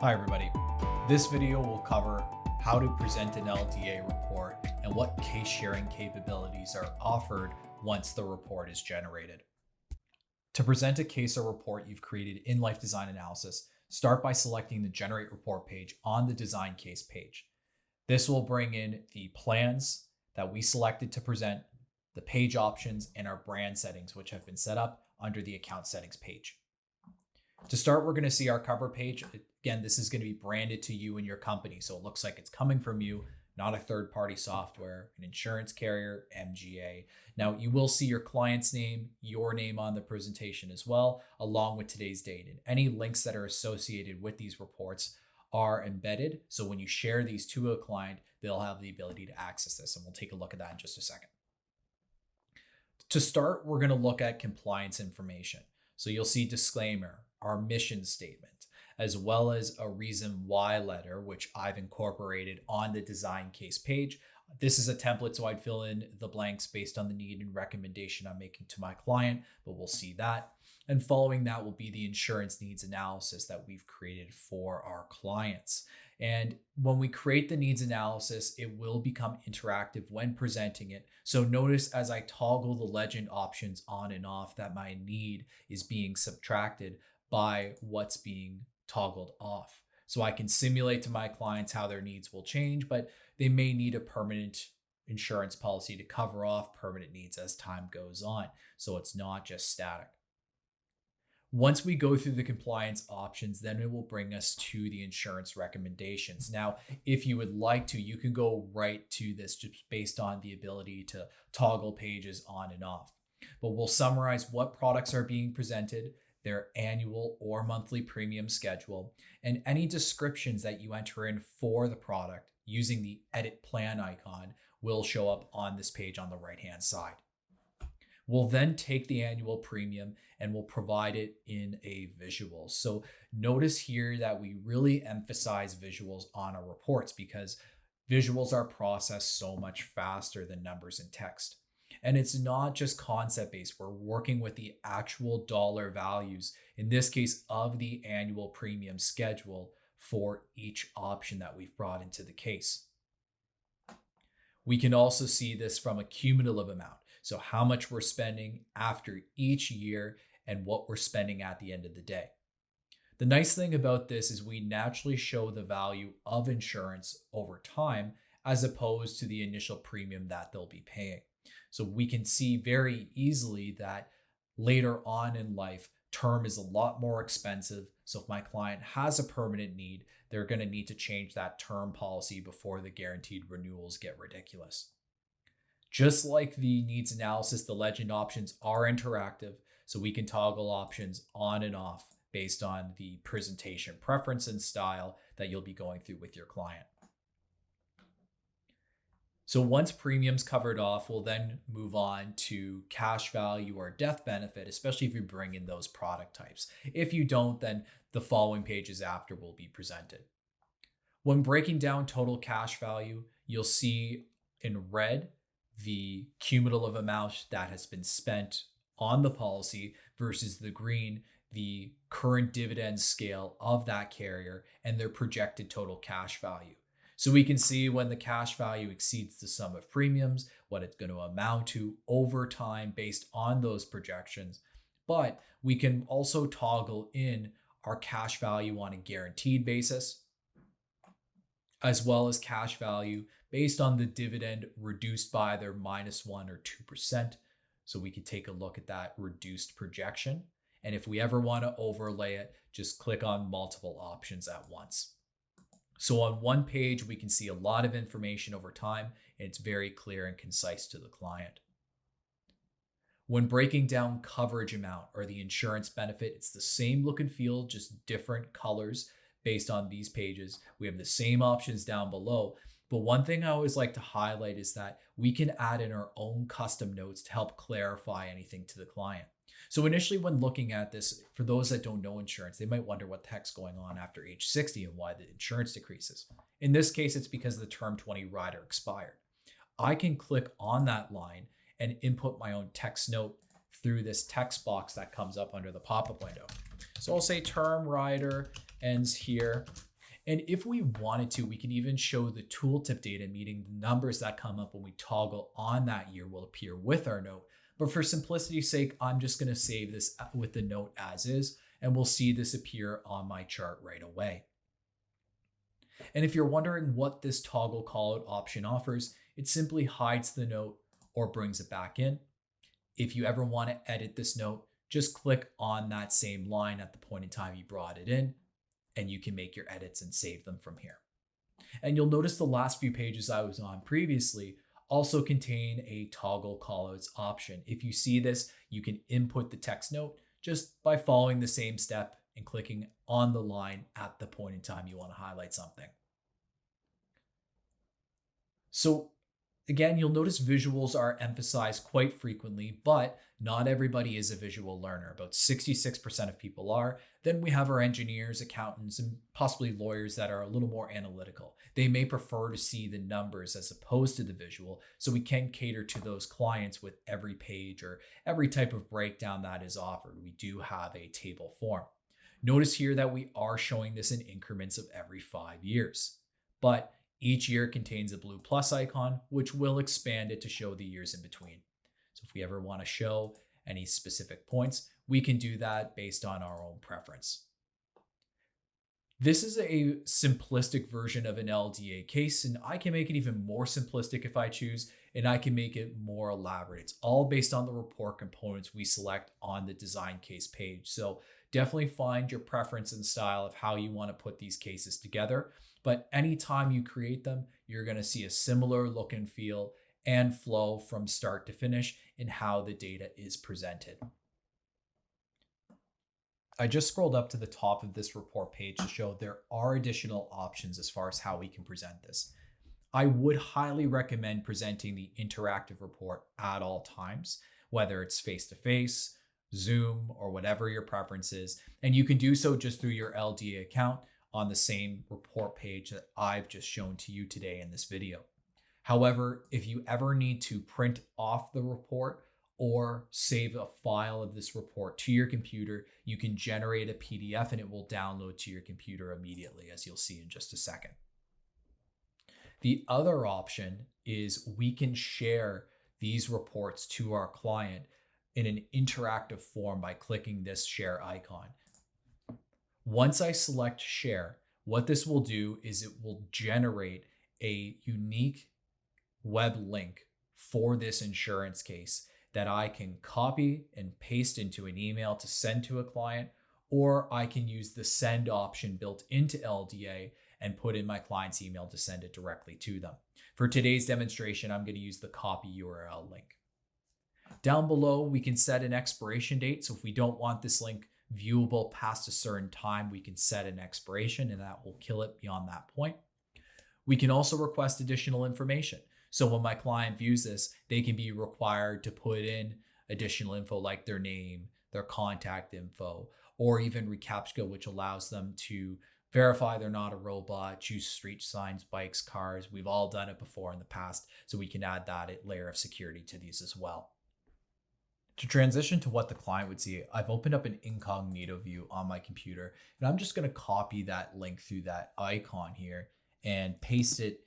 Hi everybody. This video will cover how to present an LDA report and what case sharing capabilities are offered once the report is generated. To present a case or report you've created in Life Design Analysis, start by selecting the Generate Report page on the Design Case page. This will bring in the plans that we selected to present, the page options, and our brand settings, which have been set up under the Account Settings page. To start, we're going to see our cover page. Again, this is going to be branded to you and your company, so it looks like it's coming from you, not a third-party software, an insurance carrier, MGA. Now, you will see your client's name, your name on the presentation as well, along with today's date. And any links that are associated with these reports are embedded, so when you share these to a client, they'll have the ability to access this, and we'll take a look at that in just a second. To start, we're going to look at compliance information. So you'll see disclaimer, our mission statement, as well as a reason why letter, which I've incorporated on the design case page. This is a template, so I'd fill in the blanks based on the need and recommendation I'm making to my client, but we'll see that. And following that will be the insurance needs analysis that we've created for our clients. And when we create the needs analysis, it will become interactive when presenting it. So notice as I toggle the legend options on and off that my need is being subtracted by what's being toggled off. So I can simulate to my clients how their needs will change, but they may need a permanent insurance policy to cover off permanent needs as time goes on. So it's not just static. Once we go through the compliance options, then it will bring us to the insurance recommendations. Now, if you would like to, you can go right to this just based on the ability to toggle pages on and off. But we'll summarize what products are being presented, their annual or monthly premium schedule, and any descriptions that you enter in for the product using the edit plan icon will show up on this page on the right-hand side. We'll then take the annual premium and we'll provide it in a visual. So notice here that we really emphasize visuals on our reports because visuals are processed so much faster than numbers and text. And it's not just concept-based. We're working with the actual dollar values, in this case of the annual premium schedule for each option that we've brought into the case. We can also see this from a cumulative amount. So how much we're spending after each year and what we're spending at the end of the day. The nice thing about this is we naturally show the value of insurance over time as opposed to the initial premium that they'll be paying. So we can see very easily that later on in life, term is a lot more expensive. So if my client has a permanent need, they're going to need to change that term policy before the guaranteed renewals get ridiculous. Just like the needs analysis, the legend options are interactive, so we can toggle options on and off based on the presentation preference and style that you'll be going through with your client. So once premiums covered off, we'll then move on to cash value or death benefit, especially if you bring in those product types. If you don't, then the following pages after will be presented. When breaking down total cash value, you'll see in red the cumulative amount that has been spent on the policy versus the green, the current dividend scale of that carrier and their projected total cash value. So we can see when the cash value exceeds the sum of premiums, what it's going to amount to over time based on those projections. But we can also toggle in our cash value on a guaranteed basis, as well as cash value based on the dividend reduced by either -1 or 2%. So we could take a look at that reduced projection. And if we ever want to overlay it, just click on multiple options at once. So on one page, we can see a lot of information over time, and it's very clear and concise to the client. When breaking down coverage amount or the insurance benefit, it's the same look and feel, just different colors based on these pages. We have the same options down below. But one thing I always like to highlight is that we can add in our own custom notes to help clarify anything to the client. So initially when looking at this, for those that don't know insurance, they might wonder what the heck's going on after age 60 and why the insurance decreases. In this case, it's because the term 20 rider expired. I can click on that line and input my own text note through this text box that comes up under the pop-up window. So I'll say term rider ends here And if we wanted to, we can even show the tooltip data, meaning the numbers that come up when we toggle on that year will appear with our note. But for simplicity's sake, I'm just going to save this with the note as is, and we'll see this appear on my chart right away. And if you're wondering what this toggle callout option offers, it simply hides the note or brings it back in. If you ever want to edit this note, just click on that same line at the point in time you brought it in, and you can make your edits and save them from here. And you'll notice the last few pages I was on previously also contain a toggle callouts option. If you see this, you can input the text note just by following the same step and clicking on the line at the point in time you want to highlight something. So again, you'll notice visuals are emphasized quite frequently, but not everybody is a visual learner. About 66% of people are. Then we have our engineers, accountants, and possibly lawyers that are a little more analytical. They may prefer to see the numbers as opposed to the visual, so we can cater to those clients with every page or every type of breakdown that is offered. We do have a table form. Notice here that we are showing this in increments of every 5 years, but each year contains a blue plus icon, which will expand it to show the years in between. So if we ever want to show any specific points, we can do that based on our own preference. This is a simplistic version of an LDA case, and I can make it even more simplistic if I choose, and I can make it more elaborate. It's all based on the report components we select on the design case page. So definitely find your preference and style of how you want to put these cases together. But anytime you create them, you're going to see a similar look and feel and flow from start to finish in how the data is presented. I just scrolled up to the top of this report page to show there are additional options as far as how we can present this. I would highly recommend presenting the interactive report at all times, whether it's face-to-face, Zoom, or whatever your preference is. And you can do so just through your LDA account on the same report page that I've just shown to you today in this video. However, if you ever need to print off the report or save a file of this report to your computer, you can generate a PDF and it will download to your computer immediately, as you'll see in just a second. The other option is we can share these reports to our client in an interactive form by clicking this share icon. Once I select share, what this will do is it will generate a unique web link for this insurance case that I can copy and paste into an email to send to a client, or I can use the send option built into LDA and put in my client's email to send it directly to them. For today's demonstration, I'm going to use the copy URL link. Down below, we can set an expiration date. So if we don't want this link viewable past a certain time, we can set an expiration and that will kill it beyond that point. We can also request additional information. So when my client views this, they can be required to put in additional info like their name, their contact info, or even reCAPTCHA, which allows them to verify they're not a robot, choose street signs, bikes, cars. We've all done it before in the past, so we can add that layer of security to these as well. To transition to what the client would see, I've opened up an incognito view on my computer, and I'm just going to copy that link through that icon here and paste it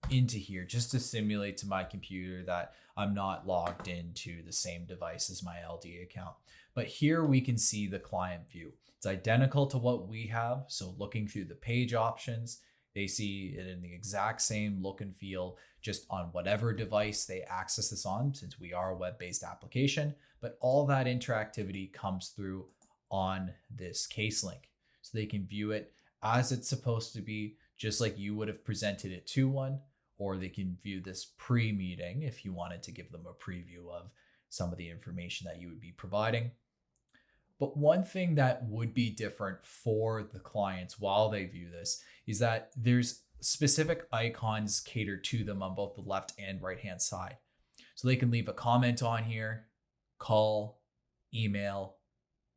into here just to simulate to my computer that I'm not logged into the same device as my LDA account. But here we can see the client view. It's identical to what we have. So looking through the page options, they see it in the exact same look and feel, just on whatever device they access this on, since we are a web-based application. But all that interactivity comes through on this case link. So they can view it as it's supposed to be, just like you would have presented it to one, or they can view this pre-meeting if you wanted to give them a preview of some of the information that you would be providing. But one thing that would be different for the clients while they view this is that there's specific icons catered to them on both the left and right hand side. So they can leave a comment on here, call, email,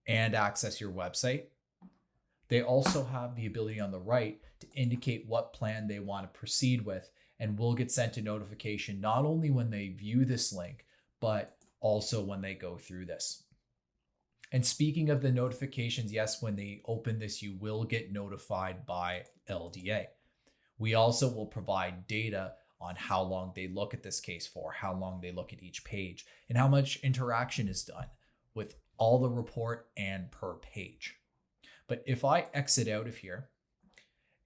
and access your website. They also have the ability on the right to indicate what plan they want to proceed with, and will get sent a notification not only when they view this link, but also when they go through this. And speaking of the notifications, yes, when they open this, you will get notified by LDA. We also will provide data on how long they look at this case for, how long they look at each page, and how much interaction is done with all the report and per page. But if I exit out of here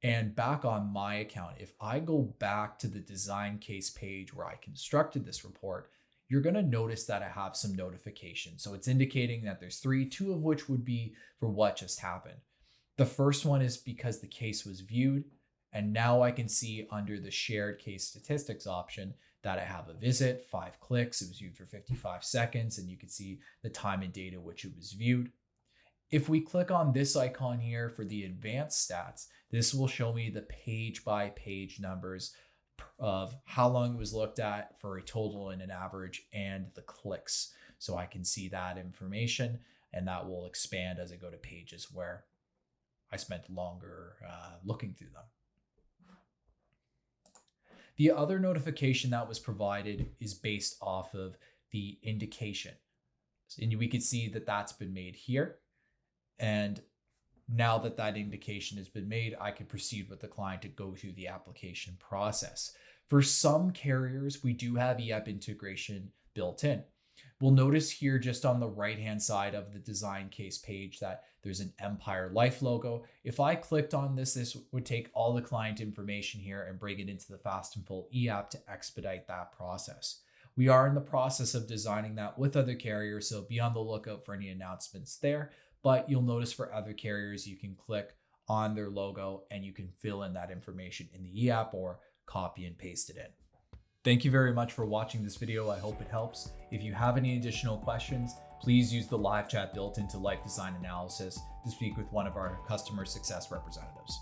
and back on my account, if I go back to the design case page where I constructed this report, you're going to notice that I have some notifications. So it's indicating that there's 3, 2 of which would be for what just happened. The first one is because the case was viewed. And now I can see under the shared case statistics option that I have a visit, 5 clicks, it was viewed for 55 seconds, and you can see the time and date at which it was viewed. If we click on this icon here for the advanced stats, this will show me the page by page numbers of how long it was looked at for a total and an average, and the clicks. So I can see that information, and that will expand as I go to pages where I spent longer looking through them. The other notification that was provided is based off of the indication. And we can see that that's been made here. And now that that indication has been made, I can proceed with the client to go through the application process. For some carriers, we do have EAP integration built in. We'll notice here just on the right-hand side of the design case page that there's an Empire Life logo. If I clicked on this, this would take all the client information here and bring it into the Fast and Full EAP to expedite that process. We are in the process of designing that with other carriers, so be on the lookout for any announcements there. But you'll notice for other carriers, you can click on their logo and you can fill in that information in the EAP or copy and paste it in. Thank you very much for watching this video. I hope it helps. If you have any additional questions, please use the live chat built into Life Design Analysis to speak with one of our customer success representatives.